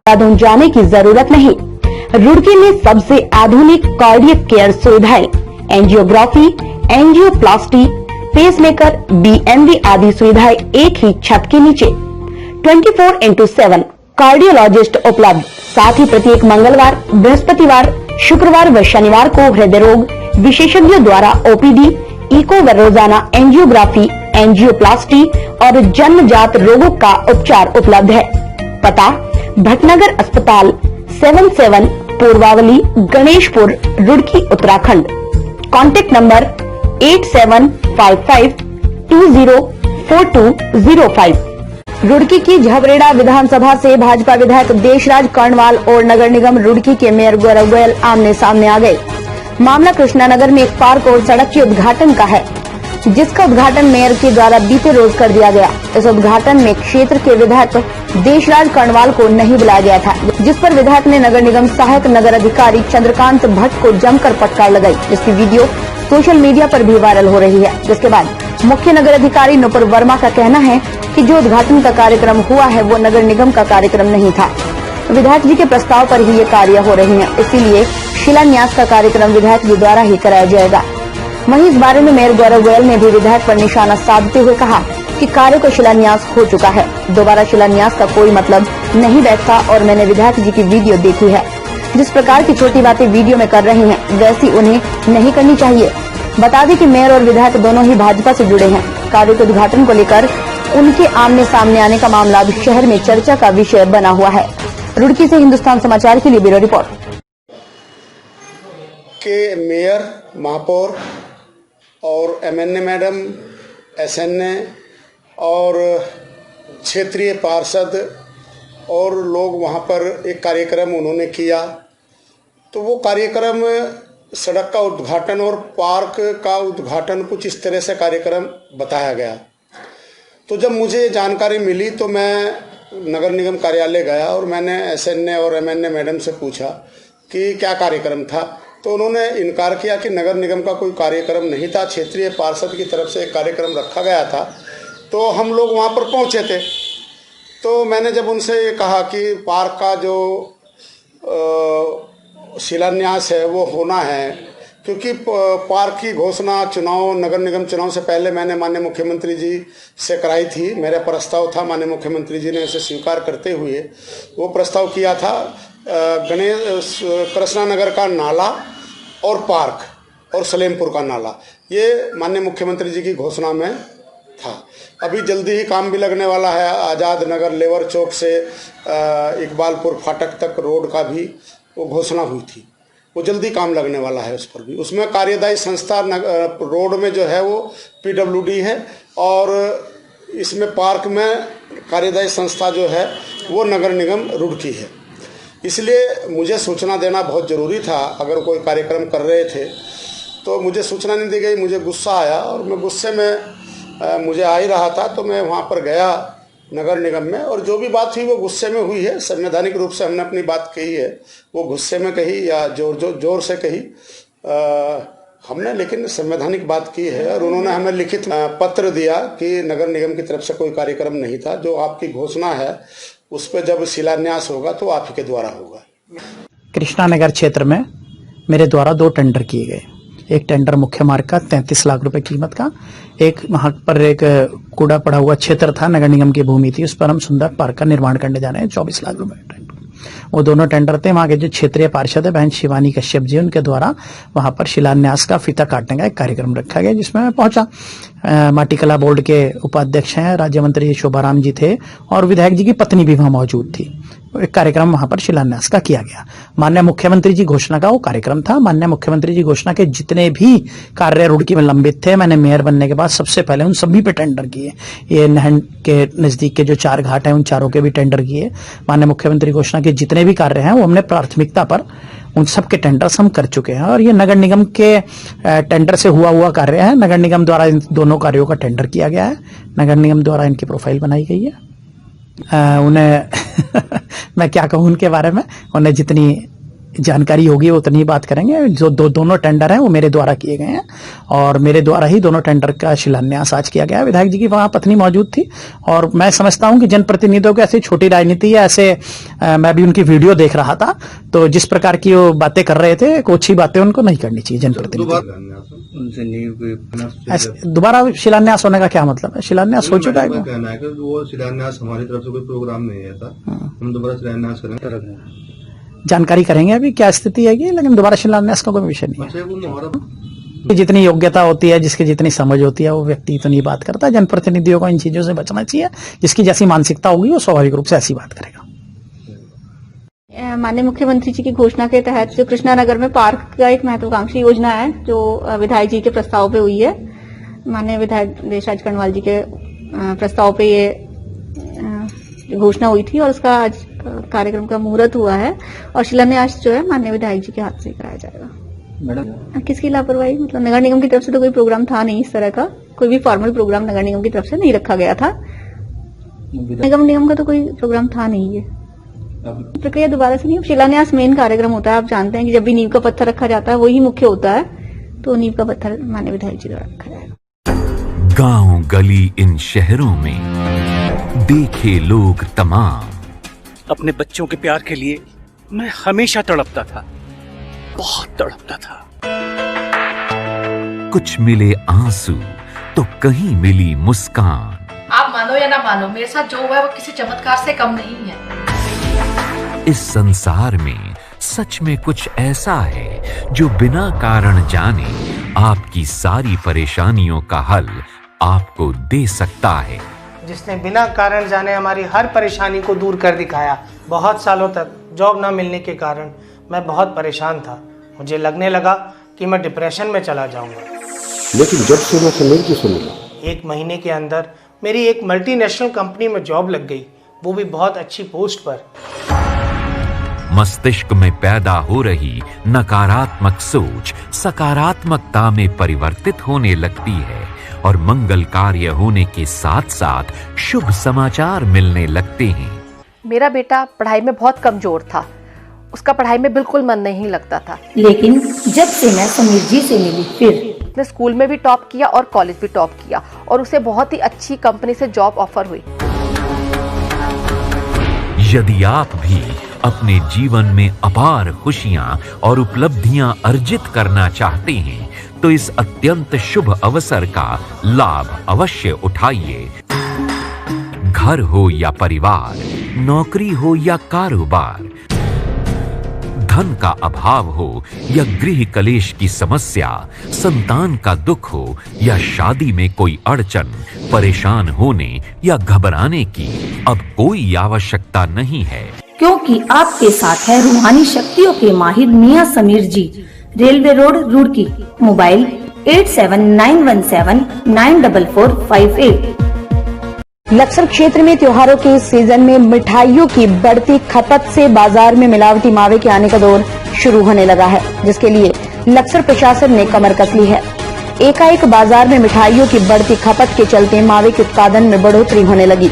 देहरादून जाने की जरूरत नहीं। रुड़की में सबसे आधुनिक कार्डियक केयर सुविधाएं, एंजियोग्राफी, एंजियोप्लास्टी, पेसमेकर, बीएमवी आदि सुविधाएं एक ही छत के नीचे। 24/7 कार्डियोलॉजिस्ट उपलब्ध। साथ ही प्रत्येक मंगलवार, बृहस्पतिवार, शुक्रवार व शनिवार को हृदय रोग विशेषज्ञों द्वारा ओपीडी, इको व रोजाना एंजियोग्राफी, एंजियोप्लास्टी और जन्मजात रोगों का उपचार उपलब्ध है। पता: भटनगर अस्पताल, 77 पूर्वावली, गणेशपुर, रुड़की, उत्तराखंड। Contact number 8755204205। रुड़की की झबरेड़ा विधानसभा से भाजपा विधायक देशराज कर्णवाल और नगर निगम रुड़की के मेयर गौरव गोयल आमने सामने आ गए। मामला कृष्णानगर में एक पार्क और सड़क के उद्घाटन का है, जिसका उद्घाटन मेयर के द्वारा बीते रोज कर दिया गया। इस उद्घाटन में क्षेत्र के विधायक देशराज कर्णवाल को नहीं बुलाया गया था, जिस पर विधायक ने नगर निगम सहायक नगर अधिकारी चंद्रकांत भट्ट को जमकर फटकार लगाई, जिसकी वीडियो सोशल मीडिया पर भी वायरल हो रही है। जिसके बाद मुख्य नगर अधिकारी नुपुर वर्मा का कहना है कि जो उद्घाटन का कार्यक्रम हुआ है वो नगर निगम का कार्यक्रम नहीं था। विधायक जी के प्रस्ताव पर ही ये कार्य हो रही है, इसीलिए शिलान्यास का कार्यक्रम विधायक जी द्वारा ही कराया जाएगा। वहीं इस बारे में मेयर गौरव गोयल ने भी विधायक पर निशाना साधते हुए कहा कि कार्य का शिलान्यास हो चुका है, दोबारा शिलान्यास का कोई मतलब नहीं बैठता और मैंने विधायक जी की वीडियो देखी है। जिस प्रकार की छोटी बातें वीडियो में कर रहे हैं वैसी उन्हें नहीं करनी चाहिए। बता दें कि मेयर और विधायक दोनों ही भाजपा से जुड़े हैं। कार्य के उद्घाटन को लेकर उनके आमने सामने आने का मामला अब शहर में चर्चा का विषय बना हुआ है। रुड़की से हिंदुस्तान समाचार के लिए ब्यूरो रिपोर्ट। के मेयर, महापौर और एमएनए मैडम, एसएनए और क्षेत्रीय पार्षद और लोग वहाँ पर एक कार्यक्रम उन्होंने किया। तो वो कार्यक्रम सड़क का उद्घाटन और पार्क का उद्घाटन कुछ इस तरह से कार्यक्रम बताया गया। तो जब मुझे जानकारी मिली तो मैं नगर निगम कार्यालय गया और मैंने एसएनए और एमएनए मैडम से पूछा कि क्या कार्यक्रम था। तो उन्होंने इनकार किया कि नगर निगम का कोई कार्यक्रम नहीं था, क्षेत्रीय पार्षद की तरफ से एक कार्यक्रम रखा गया था। तो हम लोग वहाँ पर पहुँचे थे। तो मैंने जब उनसे कहा कि पार्क का जो शिलान्यास है वो होना है, क्योंकि पार्क की घोषणा नगर निगम चुनाव से पहले मैंने माननीय मुख्यमंत्री जी से कराई थी। मेरा प्रस्ताव था, माननीय मुख्यमंत्री जी ने उसे स्वीकार करते हुए वो प्रस्ताव किया था कृष्णानगर का नाला और पार्क और सलेमपुर का नाला, ये माननीय मुख्यमंत्री जी की घोषणा में था। अभी जल्दी ही काम भी लगने वाला है। आज़ाद नगर लेबर चौक से इकबालपुर फाटक तक रोड का भी वो घोषणा हुई थी, वो जल्दी काम लगने वाला है उस पर भी। उसमें कार्यदायी संस्था रोड में जो है वो पीडब्ल्यूडी है और इसमें पार्क में कार्यदायी संस्था जो है वो नगर निगम रुड़की है। इसलिए मुझे सूचना देना बहुत ज़रूरी था। अगर कोई कार्यक्रम कर रहे थे तो मुझे सूचना नहीं दी गई। मुझे गुस्सा आया और मैं गुस्से में मुझे आ ही रहा था, तो मैं वहाँ पर गया नगर निगम में और जो भी बात हुई वो गुस्से में हुई है। संवैधानिक रूप से हमने अपनी बात कही है, वो गुस्से में कही या जोर से कही हमने, लेकिन संवैधानिक बात की है। और उन्होंने हमें लिखित पत्र दिया कि नगर निगम की तरफ से कोई कार्यक्रम नहीं था, जो आपकी घोषणा है उस पर जब शिलान्यास होगा तो आप ही के द्वारा होगा। कृष्णानगर क्षेत्र में मेरे द्वारा 2 टेंडर किए गए। एक टेंडर मुख्य मार्ग का 33 लाख रुपए कीमत का, एक वहां पर एक कूड़ा पड़ा हुआ क्षेत्र था, नगर निगम की भूमि थी, उस पर हम सुंदर पार्क का निर्माण करने जा रहे हैं, 24 लाख रुपए टेंडर। वो दोनों टेंडर थे। वहां के जो क्षेत्रीय पार्षद है बहन शिवानी कश्यप जी, उनके द्वारा वहां पर शिलान्यास का फीता काटने का एक कार्यक्रम रखा गया, जिसमें मैं पहुंचा। माटी कला बोर्ड के उपाध्यक्ष हैं, राज्य मंत्री शोभाराम जी थे और विधायक जी की पत्नी भी वहां मौजूद थी। एक कार्यक्रम वहां पर शिलान्यास का किया गया। माननीय मुख्यमंत्री जी घोषणा का वो कार्यक्रम था। माननीय मुख्यमंत्री जी घोषणा के जितने भी कार्य रुड़की में लंबित थे, मैंने मेयर बनने के बाद सबसे पहले उन सभी पे टेंडर किए। ये नहर के नजदीक के जो 4 घाट हैं उन चारों के भी टेंडर किए। माननीय मुख्यमंत्री घोषणा के जितने भी कार्य हैं वो हमने प्राथमिकता पर उन सब के टेंडर्स हम कर चुके हैं और ये नगर निगम के टेंडर से हुआ कार्य है। नगर निगम द्वारा इन दोनों कार्यों का टेंडर किया गया है। नगर निगम द्वारा इनकी प्रोफाइल बनाई गई है। उन्हें मैं क्या कहूँ उनके बारे में, उन्हें जितनी जानकारी होगी उतनी ही बात करेंगे। जो दोनों टेंडर हैं वो मेरे द्वारा किए गए हैं और मेरे द्वारा ही दोनों टेंडर का शिलान्यास आज किया गया। विधायक जी की वहां पत्नी मौजूद थी और मैं समझता हूं कि जनप्रतिनिधियों की ऐसी छोटी राजनीति है, ऐसे मैं भी उनकी वीडियो देख रहा था, तो जिस प्रकार की वो बातें कर रहे थे, कुछ अच्छी बातें उनको नहीं करनी चाहिए जनप्रतिनिधि। दोबारा शिलान्यास होने का क्या मतलब है? शिलान्यास हो चुका है। कहना है कि वो शिलान्यास हमारी तरफ से कोई प्रोग्राम नहीं है था, हम दोबारा शिलान्यास करेंगे, जानकारी करेंगे अभी क्या स्थिति है, लेकिन दोबारा शिलान्यास का कोई विषय नहीं है। जितनी योग्यता होती है, जिसकी जितनी समझ होती है, वो व्यक्ति इतनी बात करता है। जनप्रतिनिधियों को इन चीजों से बचना चाहिए। जिसकी जैसी मानसिकता होगी वो स्वाभाविक रूप से ऐसी बात करेगा। माननीय मुख्यमंत्री जी की घोषणा के तहत जो कृष्णा नगर में पार्क का एक महत्वाकांक्षी योजना है, जो विधायक जी के प्रस्ताव पे हुई है, माननीय विधायक देशराज कर्णवाल जी के प्रस्ताव पे ये घोषणा हुई थी और उसका आज कार्यक्रम का मुहूर्त हुआ है और शिलान्यास जो है माननीय विधायक जी के हाथ से कराया जाएगा। मैडम, किसकी लापरवाही? मतलब नगर निगम की तरफ से तो कोई प्रोग्राम था नहीं, इस तरह का कोई भी फॉर्मल प्रोग्राम नगर निगम की तरफ से नहीं रखा गया था। नगर निगम का तो कोई प्रोग्राम था नहीं। ये प्रक्रिया दोबारा से नहीं। शिलान्यास मेन कार्यक्रम होता है, आप जानते हैं कि जब भी नींव का पत्थर रखा जाता है वही मुख्य होता है, तो नींव का पत्थर माननीय विधायक जी द्वारा रखा जाएगा। गांव गली इन शहरों में देखे लोग तमाम, अपने बच्चों के प्यार के लिए मैं हमेशा तड़पता था, बहुत तड़पता था। कुछ मिले आंसू तो कहीं मिली मुस्कान। आप मानो या ना मानो, मेरे साथ जो हुआ है वो किसी चमत्कार से कम नहीं है। इस संसार में सच में कुछ ऐसा है जो बिना कारण जाने आपकी सारी परेशानियों का हल आपको दे सकता है। जिसने बिना कारण जाने हमारी हर परेशानी को दूर कर दिखाया। बहुत सालों तक जॉब न मिलने के कारण मैं बहुत परेशान था। मुझे लगने लगा कि मैं डिप्रेशन में चला जाऊंगा, लेकिन जब से मैं समीर जी से मिला, 1 महीने के अंदर मेरी एक मल्टीनेशनल कंपनी में जॉब लग गई, वो भी बहुत अच्छी पोस्ट पर। मस्तिष्क में पैदा हो रही नकारात्मक सोच सकारात्मकता में परिवर्तित होने लगती है और मंगल कार्य होने के साथ साथ शुभ समाचार मिलने लगते हैं। मेरा बेटा पढ़ाई में बहुत कमजोर था, उसका पढ़ाई में बिल्कुल मन नहीं लगता था, लेकिन जब से मैं समीर जी से मिली, फिर उसने स्कूल में भी टॉप किया और कॉलेज भी टॉप किया और उसे बहुत ही अच्छी कंपनी से जॉब ऑफर हुई। यदि आप भी अपने जीवन में अपार खुशियां और उपलब्धियां अर्जित करना चाहते हैं तो इस अत्यंत शुभ अवसर का लाभ अवश्य उठाइए। घर हो या परिवार, नौकरी हो या कारोबार, धन का अभाव हो या गृह कलेश की समस्या, संतान का दुख हो या शादी में कोई अड़चन, परेशान होने या घबराने की अब कोई आवश्यकता नहीं है, क्योंकि आपके साथ है रूहानी शक्तियों के माहिर मियां Sameer ji. Railway road, Roorkee. Mobile 8791794458। Laksar क्षेत्र में त्योहारों के सीजन में मिठाइयों की बढ़ती खपत से बाजार में मिलावटी मावे के आने का दौर शुरू होने लगा है, जिसके लिए लक्सर प्रशासन ने कमर कस ली है। एकाएक बाजार में मिठाइयों की बढ़ती खपत के चलते मावे के उत्पादन में बढ़ोतरी होने लगी,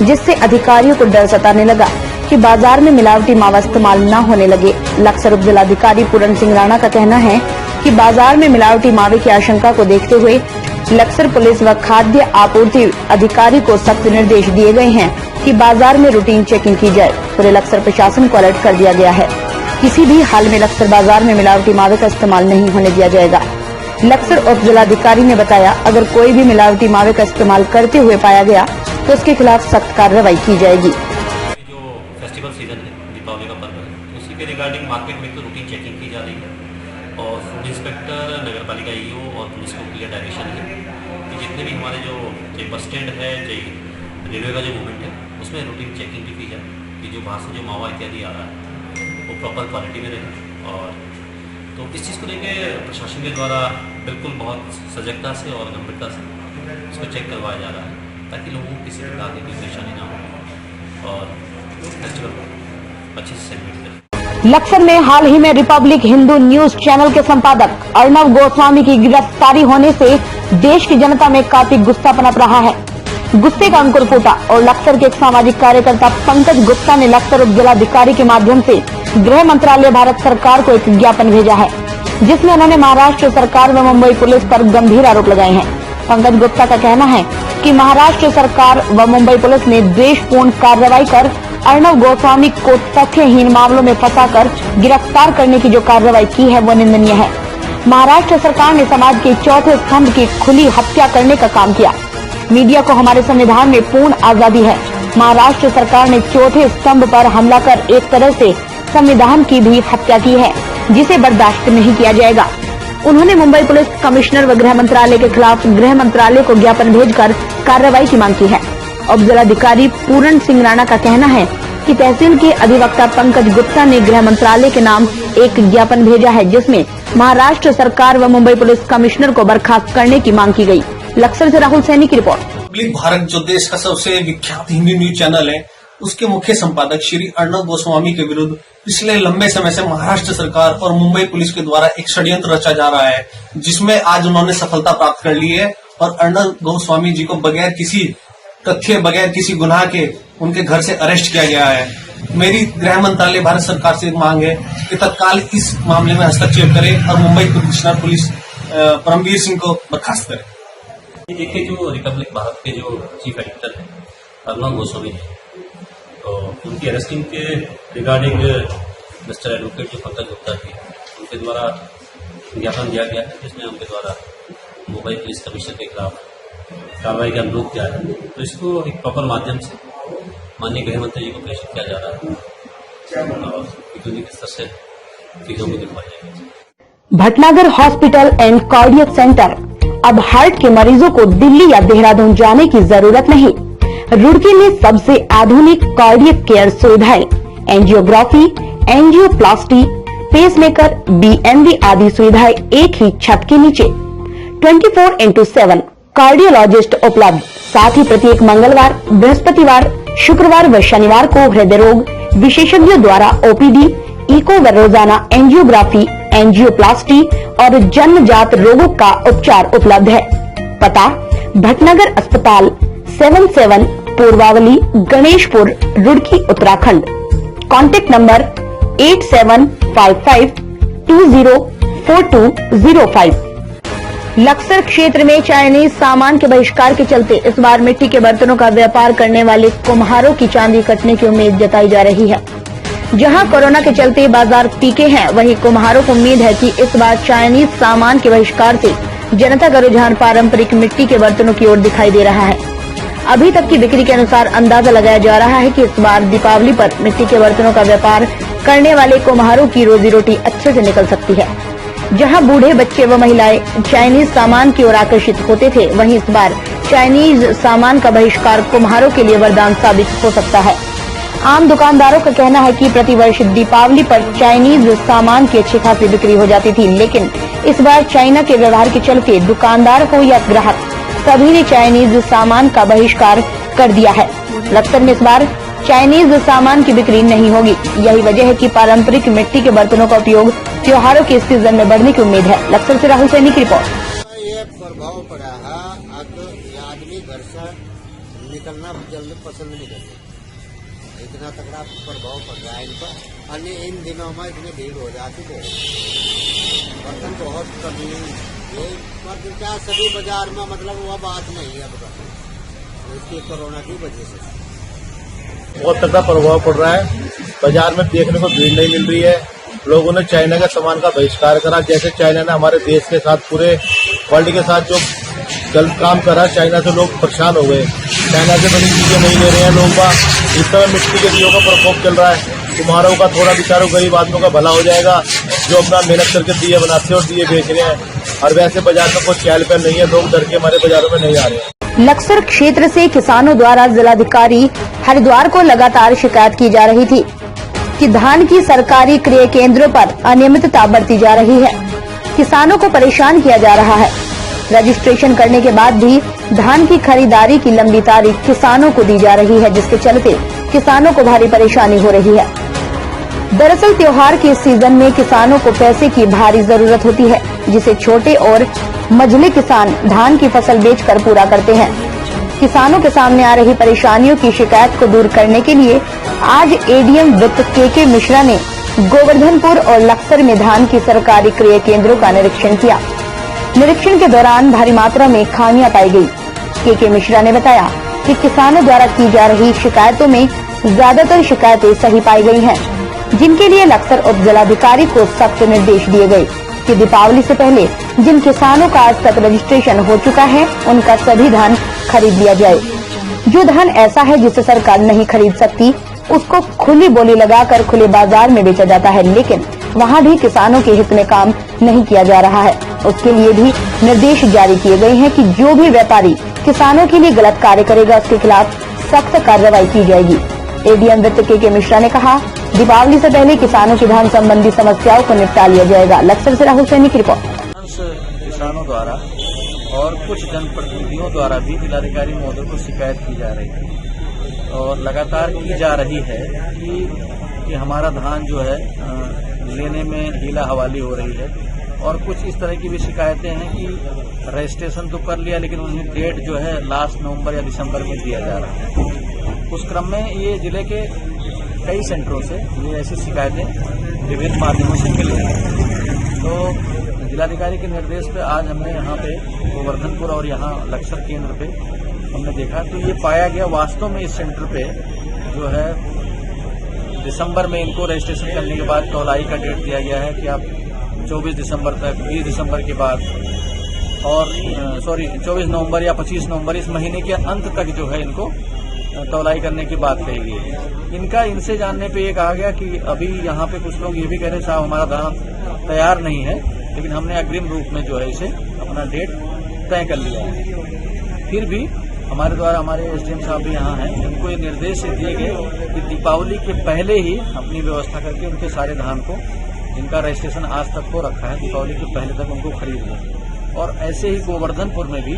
जिससे अधिकारियों को डर सताने लगा कि बाजार में मिलावटी मावा इस्तेमाल न होने लगे। लक्सर उप जिलाधिकारी पूरन सिंह राणा का कहना है कि बाजार में मिलावटी मावे की आशंका को देखते हुए लक्सर पुलिस व खाद्य आपूर्ति अधिकारी को सख्त निर्देश दिए गए हैं कि बाजार में रूटीन चेकिंग की जाए। पूरे लक्सर प्रशासन को अलर्ट कर दिया गया है। किसी भी हाल में लक्सर बाजार में मिलावटी मावे का इस्तेमाल नहीं होने दिया जाएगा। लक्सर उप जिलाधिकारी ने बताया, अगर कोई भी मिलावटी मावे का इस्तेमाल करते हुए पाया गया तो उसके खिलाफ सख्त कार्रवाई की जाएगी। जो फेस्टिवल सीजन है, दीपावली का पर्व है, उसी के रिगार्डिंग मार्केट में तो रूटीन चेकिंग की जा रही है और फूड इंस्पेक्टर, नगर पालिका ईओ और पुलिस को क्लियर डायरेक्शन है कि जितने भी हमारे जो बस स्टैंड है, रेलवे का जो मूवमेंट है, उसमें रूटीन चेकिंग भी की जाए कि जो बाहर से जो मावा इत्यादि आ रहा है वो प्रॉपर क्वालिटी में रहे। और तो इस चीज़ को लेकर प्रशासन के द्वारा बिल्कुल बहुत सजगता से और गंभीरता से इसको चेक करवाया जा रहा है ताकि लोगों को किसी प्रकार की कोई परेशानी ना हो और फेस्टिवल अच्छे से सेलिब्रेट करें। लक्सर में हाल ही में रिपब्लिक हिंदू न्यूज चैनल के संपादक अर्णव गोस्वामी की गिरफ्तारी होने से देश की जनता में काफी गुस्सा पनप रहा है। गुस्से का अंकुर फूटा और लक्सर के एक सामाजिक कार्यकर्ता पंकज गुप्ता ने लक्सर उप जिलाधिकारी के माध्यम से गृह मंत्रालय भारत सरकार को एक ज्ञापन भेजा है, जिसमें उन्होंने महाराष्ट्र सरकार व मुंबई पुलिस पर गंभीर आरोप लगाए हैं। पंकज गुप्ता का कहना है कि महाराष्ट्र सरकार व मुंबई पुलिस ने द्वेषपूर्ण कार्रवाई कर अर्णव गोस्वामी को तथ्यहीन मामलों में फंसाकर गिरफ्तार करने की जो कार्रवाई की है वो निंदनीय है। महाराष्ट्र सरकार ने समाज के चौथे स्तंभ की खुली हत्या करने का काम किया। मीडिया को हमारे संविधान में पूर्ण आजादी है। महाराष्ट्र सरकार ने चौथे स्तंभ पर हमला कर एक तरह से संविधान की भी हत्या की है, जिसे बर्दाश्त नहीं किया जाएगा। उन्होंने मुंबई पुलिस कमिश्नर व गृह मंत्रालय के खिलाफ गृह मंत्रालय को ज्ञापन भेजकर कार्रवाई की मांग की है। उप जिलाधिकारी पूरण सिंह राणा का कहना है कि तहसील के अधिवक्ता पंकज गुप्ता ने गृह मंत्रालय के नाम एक ज्ञापन भेजा है, जिसमें महाराष्ट्र सरकार व मुंबई पुलिस कमिश्नर को बर्खास्त करने की मांग की गई। लक्सर से राहुल सैनी की रिपोर्ट। पब्लिक भारत जो देश का सबसे विख्यात हिंदी न्यूज चैनल है, उसके मुख्य संपादक श्री अर्णव गोस्वामी के विरुद्ध पिछले लंबे समय से महाराष्ट्र सरकार और मुंबई पुलिस के द्वारा एक षड्यंत्र रचा जा रहा है, जिसमें आज उन्होंने सफलता प्राप्त कर ली है और अर्णव गोस्वामी जी को बगैर किसी तथ्य, बगैर किसी गुनाह के उनके घर से अरेस्ट किया गया है। मेरी गृह मंत्रालय भारत सरकार से मांग है कि तत्काल इस मामले में हस्तक्षेप करें और मुंबई कमिश्नर पुलिस परमवीर सिंह को बर्खास्त करें। देखिए, जो रिपब्लिक भारत के जो चीफ एडिटर है अर्णव गोस्वामी है, तो उनकी अरेस्टिंग के रिगार्डिंग मिस्टर एडवोकेट जो पंकज गुप्ता थे, उनके द्वारा ज्ञापन दिया गया है, जिसमें उनके द्वारा मुंबई पुलिस कमिश्नर के खिलाफ कार्रवाई का अनुरोध किया है। तो इसको एक प्रॉपर माध्यम से माननीय गृह मंत्री जी को प्रेषित किया जा रहा है और किस तरह से चीजों को दिखवाई जाएगी। Bhatnagar hospital and cardiac centre, अब हार्ट के मरीजों को दिल्ली या देहरादून जाने की जरूरत नहीं। रुड़की में सबसे आधुनिक कार्डियक केयर सुविधाएं, एंजियोग्राफी, एंजियोप्लास्टी, पेसमेकर, बीएमवी आदि सुविधाएं एक ही छत के नीचे। 24/7 कार्डियोलॉजिस्ट उपलब्ध। साथ ही प्रत्येक मंगलवार, बृहस्पतिवार, शुक्रवार व शनिवार को हृदय रोग विशेषज्ञों द्वारा ओपीडी, इको व रोजाना एंजियोग्राफी, एंजियोप्लास्टी और जन्मजात रोगों का उपचार उपलब्ध है। पता: भटनगर अस्पताल, 77 पूर्वावली, गणेशपुर, रुड़की, उत्तराखंड। Contact number 8755204205। लक्सर क्षेत्र में चाइनीज सामान के बहिष्कार के चलते इस बार मिट्टी के बर्तनों का व्यापार करने वाले कुम्हारों की चांदी कटने की उम्मीद जताई जा रही है। जहां कोरोना के चलते बाजार टीके हैं, वहीं कुम्हारों को उम्मीद है कि इस बार चाइनीज सामान के बहिष्कार से जनता का रुझान पारंपरिक मिट्टी के बर्तनों की ओर दिखाई दे रहा है। अभी तक की बिक्री के अनुसार अंदाजा लगाया जा रहा है कि इस बार दीपावली पर मिट्टी के बर्तनों का व्यापार करने वाले कुम्हारों की रोजी रोटी अच्छे से निकल सकती है। जहां बूढ़े, बच्चे व महिलाएं चाइनीज सामान की ओर आकर्षित होते थे, वहीं इस बार चाइनीज सामान का बहिष्कार कुम्हारों के लिए वरदान साबित हो सकता है। आम दुकानदारों का कहना है कि प्रतिवर्ष दीपावली पर चाइनीज सामान की अच्छी खासी बिक्री हो जाती थी, लेकिन इस बार चाइना के व्यवहार के चलते दुकानदार हो या ग्राहक, सभी ने चाइनीज सामान का बहिष्कार कर दिया है। लक्सर में इस बार चाइनीज सामान की बिक्री नहीं होगी। यही वजह है कि पारंपरिक मिट्टी के बर्तनों का उपयोग त्योहारों के सीजन में बढ़ने की उम्मीद है। लक्सर से राहुल सैनी की रिपोर्ट। ये प्रभाव पड़ा है, आदमी घर से निकलना जल्दी पसंद नहीं करते, इतना तगड़ा प्रभाव पड़ रहा है इन पर। अन्य इन दिनों में इतनी भीड़ हो जाती है, बर्तन बहुत कमी ये क्या सभी बाजार में, मतलब वह बात नहीं है अब इसकी कोरोना की वजह से बहुत तगड़ा प्रभाव पड़ रहा है। बाजार में देखने को भीड़ नहीं मिल रही है। लोगों ने चाइना के सामान का बहिष्कार करा, जैसे चाइना ने हमारे देश के साथ, पूरे वर्ल्ड के साथ जो गलत काम करा, चाइना से लोग परेशान हो गए। चाइना से बड़ी चीजें नहीं ले रहे हैं लोग का। इस समय मिट्टी के दियों का प्रकोप चल रहा है। कुम्हारों का थोड़ा बेचारों गरीब आदमियों का भला हो जाएगा, जो अपना मेहनत करके दिए बनाते और दिए बेच रहे हैं। और वैसे बाजार में कोई चहल पहल नहीं है, लोग डर के हमारे बाजारों में नहीं आ रहे हैं। लक्सर क्षेत्र से किसानों द्वारा जिलाधिकारी हरिद्वार को लगातार शिकायत की जा रही थी कि धान की सरकारी क्रय केंद्रों पर अनियमितता बरती जा रही है। किसानों को परेशान किया जा रहा है। रजिस्ट्रेशन करने के बाद भी धान की खरीदारी की लंबी तारीख किसानों को दी जा रही है, जिसके चलते किसानों को भारी परेशानी हो रही है। दरअसल त्योहार के सीजन में किसानों को पैसे की भारी जरूरत होती है, जिसे छोटे और मझले किसान धान की फसल बेचकर पूरा करते हैं। किसानों के सामने आ रही परेशानियों की शिकायत को दूर करने के लिए आज एडीएम वित्त के मिश्रा ने गोवर्धनपुर और लक्सर में धान की सरकारी क्रय केंद्रों का निरीक्षण किया। निरीक्षण के दौरान भारी मात्रा में खामियां पाई गई। के मिश्रा ने बताया कि किसानों द्वारा की जा रही शिकायतों में ज्यादातर शिकायतें सही पाई गई हैं, जिनके लिए लक्सर उप जिलाधिकारी को सख्त निर्देश दिए गए कि दीपावली से पहले जिन किसानों का आज तक रजिस्ट्रेशन हो चुका है उनका सभी धान खरीद लिया जाए। जो धान ऐसा है जिसे सरकार नहीं खरीद सकती उसको खुली बोली लगाकर खुले बाजार में बेचा जाता है, लेकिन वहां भी किसानों के हित में काम नहीं किया जा रहा है। उसके लिए भी निर्देश जारी किए गए हैं कि जो भी व्यापारी किसानों के लिए गलत कार्य करेगा उसके खिलाफ सख्त कार्रवाई की जाएगी। एडीएम वित्त के मिश्रा ने कहा, दीपावली से पहले किसानों की धान संबंधी समस्याओं को निपटा लिया जाएगा। लक्सर से राहुल सैनी की रिपोर्ट। किसानों द्वारा और कुछ जनप्रतिनिधियों द्वारा भी जिलाधिकारी महोदय को शिकायत की जा रही है और लगातार की जा रही है कि हमारा धान जो है लेने में हीला हवाली हो रही है और कुछ इस तरह की भी शिकायतें हैं कि रजिस्ट्रेशन तो कर लिया लेकिन उन्हें डेट जो है लास्ट नवंबर या दिसंबर में दिया जा रहा है। उस क्रम में ये जिले के कई सेंटरों से ये ऐसी शिकायतें विभिन्न माध्यमों से मिल रही हैं। तो जिलाधिकारी के निर्देश पे आज हमने यहाँ पे गोवर्धनपुर और यहाँ लक्सर केंद्र पे हमने देखा तो ये पाया गया वास्तव में इस सेंटर पे जो है दिसंबर में इनको रजिस्ट्रेशन करने के बाद तौलाई का डेट दिया गया है कि आप 24 दिसंबर तक 20 दिसंबर के बाद और 24 नवंबर या 25 नवंबर इस महीने के अंत तक जो है इनको तौलाई करने की बात कही गई है। इनसे जानने पे ये कहा गया कि अभी यहाँ पे कुछ लोग ये भी कह रहे साहब हमारा धान तैयार नहीं है, लेकिन हमने अग्रिम रूप में जो है इसे अपना डेट तय कर लिया है। फिर भी हमारे द्वारा हमारे एसडीएम साहब भी यहाँ हैं, उनको ये निर्देश दिए गए कि दीपावली के पहले ही अपनी व्यवस्था करके उनके सारे धान को जिनका रजिस्ट्रेशन आज तक हो रखा है दीपावली के पहले तक उनको खरीद लें। और ऐसे ही गोवर्धनपुर में भी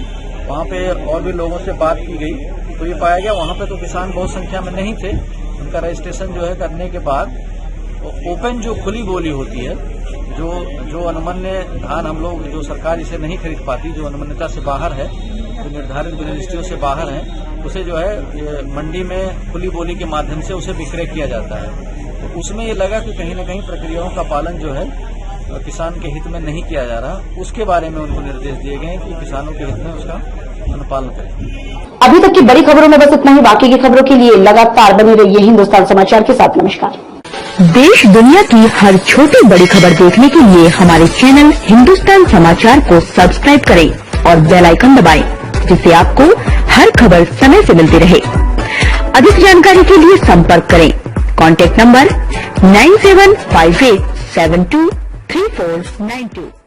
वहाँ पे और भी लोगों से बात की गई तो ये पाया गया वहाँ पे तो किसान बहुत संख्या में नहीं थे। उनका रजिस्ट्रेशन जो है करने के बाद ओपन जो खुली बोली होती है जो अनुमन्य धान हम लोग जो सरकार इसे नहीं खरीद पाती, जो अनुमन्यता से बाहर है, जो निर्धारित रजिस्ट्रियों से बाहर है, उसे जो है मंडी में खुली बोली के माध्यम से उसे विक्रय किया जाता है। तो उसमें ये लगा कि कहीं न कहीं प्रक्रियाओं का पालन जो है किसान के हित में नहीं किया जा रहा। उसके बारे में उनको निर्देश दिए गए कि किसानों के हित में उसका अनुपालन करें। अभी तक की बड़ी खबरों में बस इतना ही। बाकी की खबरों के लिए लगातार बनी रहिए हिंदुस्तान समाचार के साथ। नमस्कार। देश दुनिया की हर छोटी बड़ी खबर देखने के लिए हमारे चैनल हिंदुस्तान समाचार को सब्सक्राइब करें और बेल आइकन दबाएं, जिससे आपको हर खबर समय से मिलती रहे। अधिक जानकारी के लिए संपर्क करें। Contact number 9758723492।